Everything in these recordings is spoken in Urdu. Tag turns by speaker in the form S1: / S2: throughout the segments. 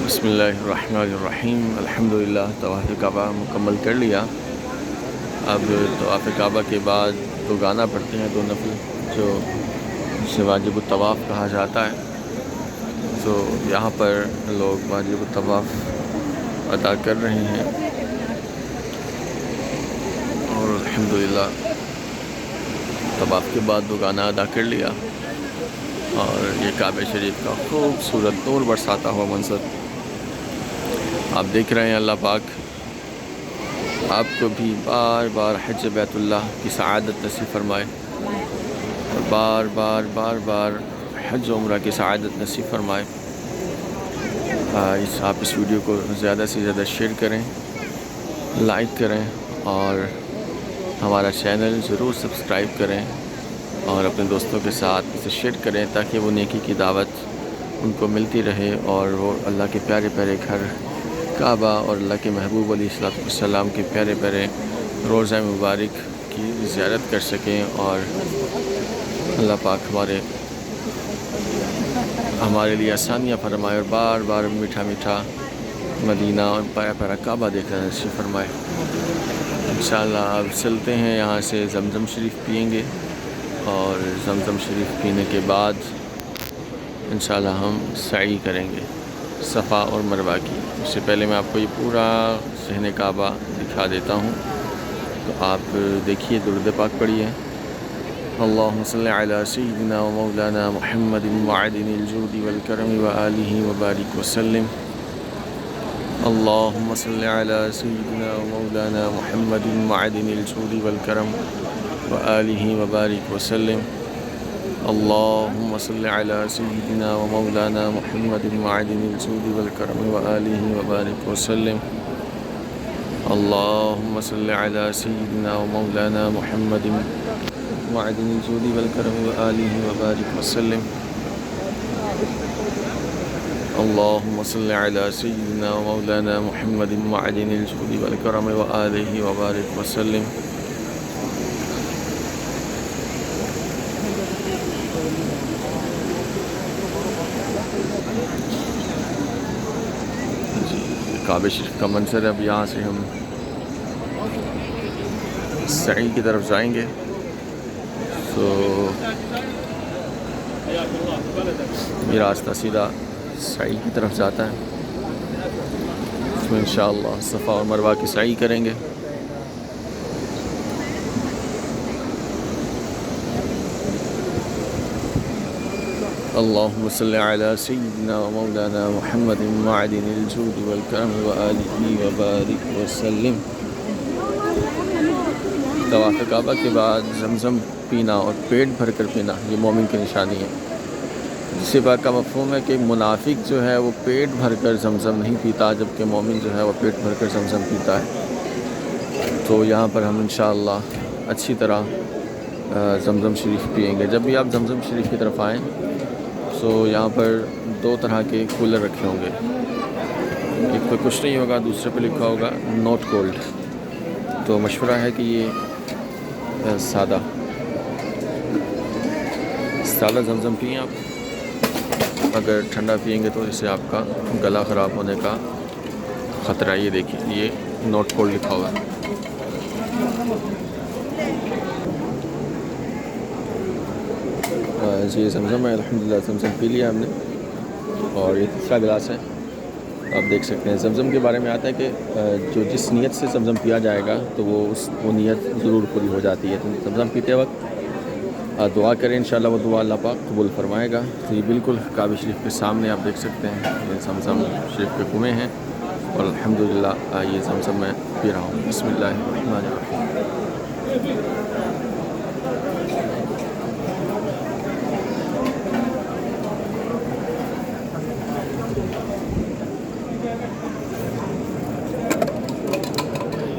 S1: بسم اللہ الرحمن الرحیم الحمدللہ طواف کعبہ مکمل کر لیا۔ اب طواف کعبہ کے بعد دو گانا پڑھتے ہیں، دو نفل، جو جسے واجب الطواف کہا جاتا ہے۔ تو یہاں پر لوگ واجب الطواف ادا کر رہے ہیں اور الحمدللہ طواف کے بعد دو گانا ادا کر لیا، اور یہ کعبہ شریف کا خوبصورت نور برساتا ہوا منظر آپ دیکھ رہے ہیں۔ اللہ پاک آپ کو بھی بار بار حج بیت اللہ کی سعادت نصیب فرمائے، اور بار بار حج و عمرہ کی سعادت نصیب فرمائے۔ آپ اس ویڈیو کو زیادہ سے زیادہ شیئر کریں، لائک کریں، اور ہمارا چینل ضرور سبسکرائب کریں، اور اپنے دوستوں کے ساتھ اسے شیئر کریں تاکہ وہ نیکی کی دعوت ان کو ملتی رہے، اور وہ اللہ کے پیارے پیارے گھر کعبہ اور اللہ کے محبوب علیہ السلام کے پیارے پیارے روضہ مبارک کی زیارت کر سکیں، اور اللہ پاک ہمارے لیے آسانیاں فرمائے، اور بار بار میٹھا میٹھا مدینہ اور پیارا پیارا کعبہ دیکھنا نصیب فرمائے۔ انشاءاللہ اب چلتے ہیں، یہاں سے زمزم شریف پئیں گے، اور زمزم شریف پینے کے بعد انشاءاللہ ہم سعی کریں گے صفا اور مروہ کی۔ اس سے پہلے میں آپ کو یہ پورا صحن کعبہ دکھا دیتا ہوں، تو آپ دیکھیے، درود پاک پڑھیے۔ اللہم صلی علی سیدنا و مولانا محمد معدن الجود والکرم وآلہ وبارک وسلم۔ اللہم صلی علی سیدنا و مولانا محمد معدن الجود والکرم وآلہ وبارک وسلم۔ اللہم صلی علی سیدنا و مولانا محمد معدن الجود والکرم وآلہ وبارک وسلم۔ اللہم صلی علی سیدنا و مولانا محمد معدن الجود والکرم وآلہ وبارک وسلم۔ اللہم صلی علی سیدنا و مولانا محمد معدن الجود والکرم وآلہ وبارک وسلم۔ کعبہ شریف کا منظر ہے۔ اب یہاں سے ہم سعی کی طرف جائیں گے، تو یہ راستہ سیدھا سعی کی طرف جاتا ہے۔ اس میں انشاءاللہ صفا اور مروہ کی سعی کریں گے۔ اللہم صلی علی سیدنا و مولانا محمد معدن الجود والکرم وآلہ وبارک وسلم۔ طواف کعبہ کے بعد زمزم پینا اور پیٹ بھر کر پینا، یہ مومن کی نشانی ہے۔ جس بات کا مفہوم ہے کہ منافق جو ہے وہ پیٹ بھر کر زمزم نہیں پیتا، جبکہ مومن جو ہے وہ پیٹ بھر کر زمزم پیتا ہے۔ تو یہاں پر ہم انشاءاللہ اچھی طرح زمزم شریف پئیں گے۔ جب بھی آپ زمزم شریف کی طرف آئیں تو یہاں پر دو طرح کے کولر رکھے ہوں گے، ایک پہ کچھ نہیں ہوگا، دوسرے پہ لکھا ہوگا نوٹ کولڈ۔ تو مشورہ ہے کہ یہ سادہ زمزم پئیں آپ۔ اگر ٹھنڈا پئیں گے تو اس سے آپ کا گلا خراب ہونے کا خطرہ ہے۔ یہ دیکھیے، یہ نوٹ کولڈ لکھا ہوا ہے۔ جی زمزم ہے، الحمدللہ زمزم پی لیا ہم نے، اور یہ تیسرا گلاس ہے۔ آپ دیکھ سکتے ہیں زمزم کے بارے میں آتا ہے کہ جو جس نیت سے زمزم پیا جائے گا تو وہ نیت ضرور پوری ہو جاتی ہے۔ تو زمزم پیتے وقت دعا کریں، انشاءاللہ وہ دعا اللہ پاک قبول فرمائے گا۔ تو یہ بالکل کعبہ شریف کے سامنے آپ دیکھ سکتے ہیں، یہ زمزم شریف کے کنویں ہیں، اور الحمدللہ یہ زمزم میں پی رہا ہوں۔ بسم اللہ الرحمن الرحیم۔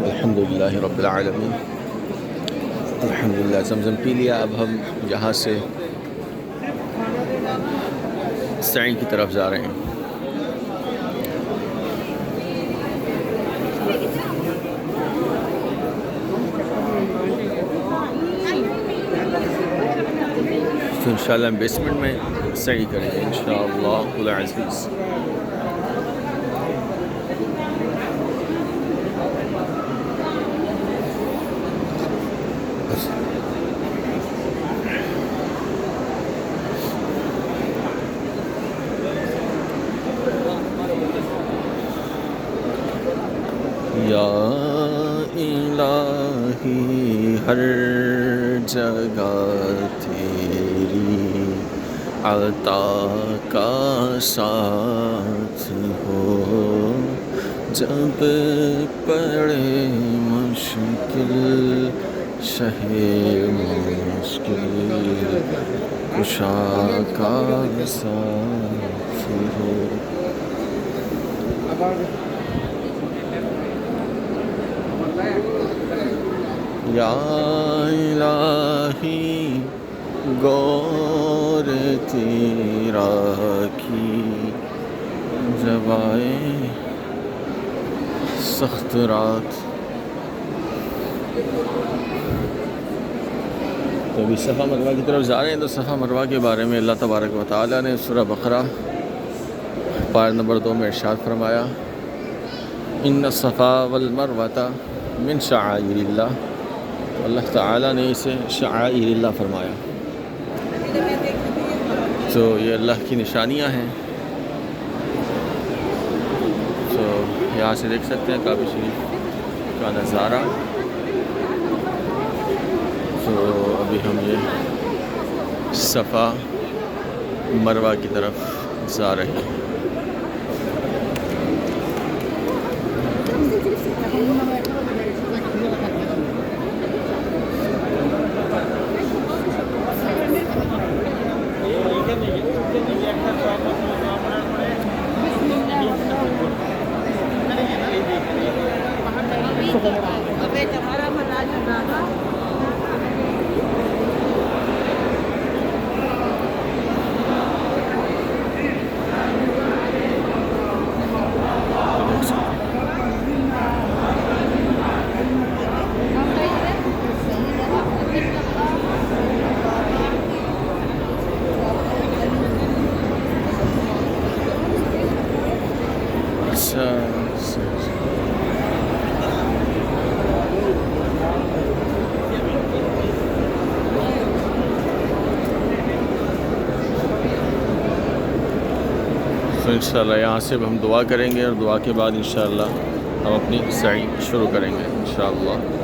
S1: الحمدللہ رب العالمین۔ الحمدللہ زمزم پی لیا۔ اب ہم یہاں سے سعی کی طرف جا رہے ہیں۔ تو انشاءاللہ ہم بیسمنٹ میں سعی کریں گے انشاءاللہ العزیز۔ یا الہی ہر جگہ تیری عطا کا ساتھ ہو، جب پڑے مشکل شہ مشکل کشا کا ساتھ ہو۔ یا الہی غور تیرا کی جب آئے سخت رات۔ تو ابھی صفا مروہ کی طرف جا رہے ہیں، تو صفا مروہ کے بارے میں اللہ تبارک و تعالیٰ نے سورہ بقرہ پارہ نمبر 2 میں ارشاد فرمایا، ان الصفا والمروۃ من شعائر اللہ۔ اللہ تعالیٰ نے اسے شعائر اللہ فرمایا، تو یہ اللہ کی نشانیاں ہیں۔ تو یہاں سے دیکھ سکتے ہیں کعبہ شریف کا نظارہ۔ تو ابھی ہم یہ صفا مروہ کی طرف جا رہے ہیں۔ تو انشاءاللہ یہاں سے اب ہم دعا کریں گے، اور دعا کے بعد انشاءاللہ ہم اپنی سعی شروع کریں گے انشاءاللہ۔